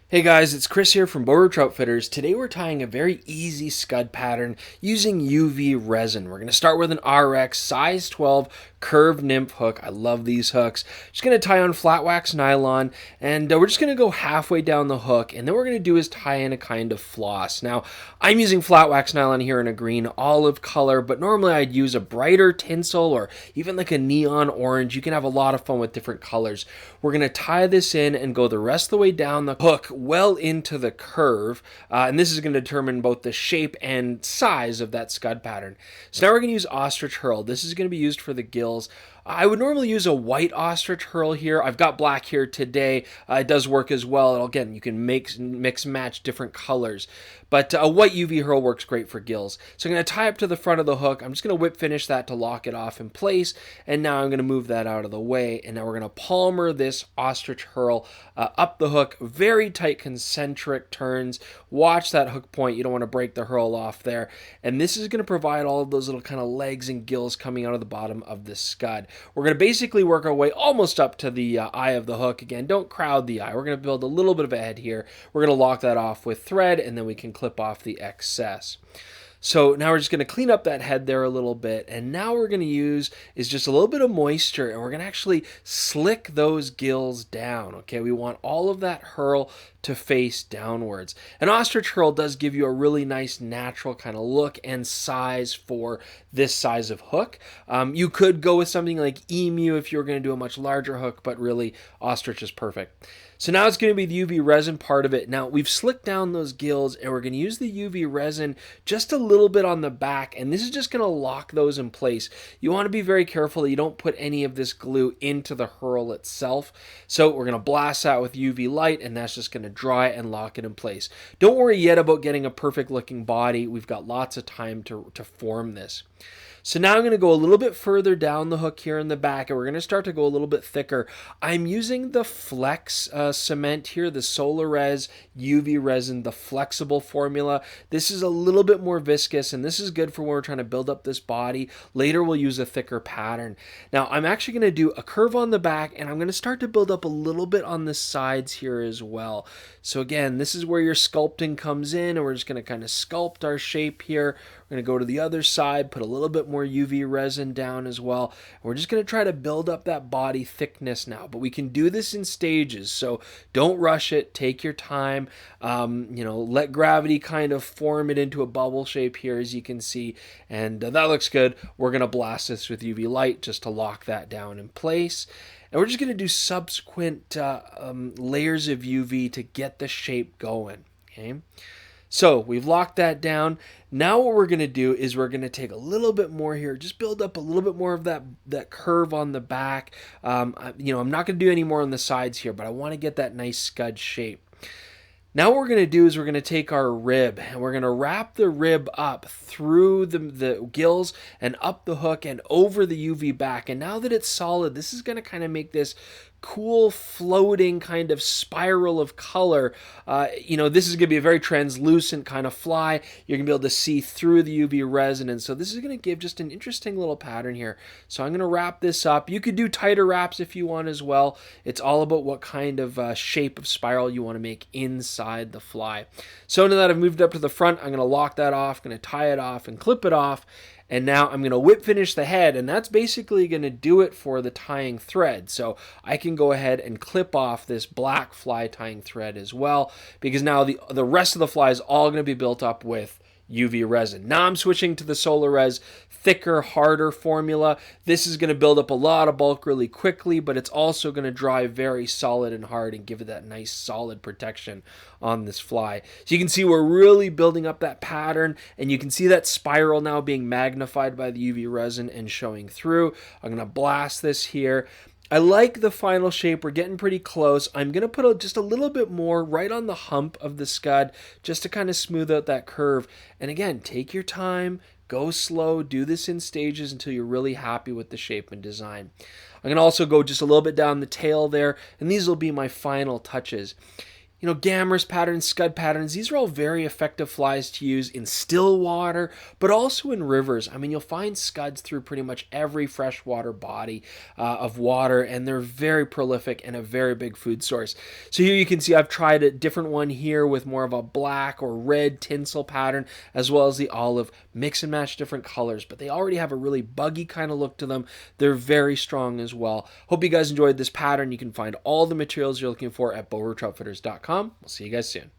Hey guys, it's Chris here from Border Outfitters. Today we're tying a very easy scud pattern using UV resin. We're going to start with an RX size 12 curved nymph hook. I love these hooks. Just going to tie on flat wax nylon, and we're just going to go halfway down the hook, and then what we're going to do is tie in a kind of floss. Now, I'm using flat wax nylon here in a green olive color, but normally I'd use a brighter tinsel or even like a neon orange. You can have a lot of fun with different colors. We're going to tie this in and go the rest of the way down the hook well into the curve, and this is going to determine both the shape and size of that scud pattern. So now we're going to use ostrich herl. This is going to be used for the gills. I would normally use a white ostrich herl here. I've got black here today. It does work as well. And again, you can mix match different colors. But a white UV herl works great for gills. So I'm going to tie up to the front of the hook. I'm just going to whip finish that to lock it off in place. And now I'm going to move that out of the way. And now we're going to palmer this ostrich herl up the hook. Very tight concentric turns. Watch that hook point. You don't want to break the herl off there. And this is going to provide all of those little kind of legs and gills coming out of the bottom of the scud. We're going to basically work our way almost up to the eye of the hook. Again, don't crowd the eye. We're going to build a little bit of a head here. We're going to lock that off with thread, and then we can clip off the excess. So now we're just going to clean up that head there a little bit, and now we're going to use is just a little bit of moisture, and we're going to actually slick those gills down. Okay, we want all of that herl to face downwards. An ostrich herl does give you a really nice natural kind of look and size for this size of hook. You could go with something like emu if you were going to do a much larger hook, but really ostrich is perfect. So now it's going to be the UV resin part of it. Now we've slicked down those gills, and we're going to use the UV resin just a little bit on the back, and this is just going to lock those in place. You want to be very careful that you don't put any of this glue into the herl itself. So we're going to blast that with UV light, and that's just going to dry and lock it in place. Don't worry yet about getting a perfect looking body. We've got lots of time to form this. So now I'm going to go a little bit further down the hook here in the back, and we're going to start to go a little bit thicker. I'm using the Flex cement here, the Solarez UV resin, the flexible formula. This is a little bit more viscous, and this is good for when we're trying to build up this body. Later we'll use a thicker pattern. Now I'm actually going to do a curve on the back, and I'm going to start to build up a little bit on the sides here as well. So again, this is where your sculpting comes in, and we're just going to kind of sculpt our shape here. We're going to go to the other side, put a little bit more UV resin down as well. We're just going to try to build up that body thickness now, but we can do this in stages, so don't rush it. Take your time. Let gravity kind of form it into a bubble shape here, as you can see, and that looks good. We're going to blast this with UV light just to lock that down in place. And we're just going to do subsequent layers of UV to get the shape going. Okay. So we've locked that down. Now what we're going to do is we're going to take a little bit more here, just build up a little bit more of that curve on the back. I'm not going to do any more on the sides here, but I want to get that nice scud shape. Now what we're going to do is we're going to take our rib, and we're going to wrap the rib up through the gills and up the hook and over the UV back. And now that it's solid, this is going to kind of make this cool floating kind of spiral of color. This is going to be a very translucent kind of fly. You're going to be able to see through the UV resin, and so this is going to give just an interesting little pattern here. So I'm going to wrap this up. You could do tighter wraps if you want as well. It's all about what kind of shape of spiral you want to make inside the fly. So now that I've moved up to the front, I'm going to lock that off, going to tie it off and clip it off. And now I'm going to whip finish the head, and that's basically going to do it for the tying thread. So I can go ahead and clip off this black fly tying thread as well, because now the rest of the fly is all going to be built up with UV resin. Now I'm switching to the Solarez thicker, harder formula. This is going to build up a lot of bulk really quickly, but it's also going to dry very solid and hard and give it that nice solid protection on this fly. So you can see we're really building up that pattern, and you can see that spiral now being magnified by the UV resin and showing through. I'm going to blast this here. I like the final shape. We're getting pretty close. I'm going to put just a little bit more right on the hump of the scud just to kind of smooth out that curve. And again, take your time, go slow, do this in stages until you're really happy with the shape and design. I'm going to also go just a little bit down the tail there, and these will be my final touches. Gammarus patterns, scud patterns, these are all very effective flies to use in still water, but also in rivers. I mean, you'll find scuds through pretty much every freshwater body of water, and they're very prolific and a very big food source. So here you can see I've tried a different one here with more of a black or red tinsel pattern, as well as the olive. Mix and match different colors, but they already have a really buggy kind of look to them. They're very strong as well. Hope you guys enjoyed this pattern. You can find all the materials you're looking for at BowRoach Outfitters.com. We'll see you guys soon.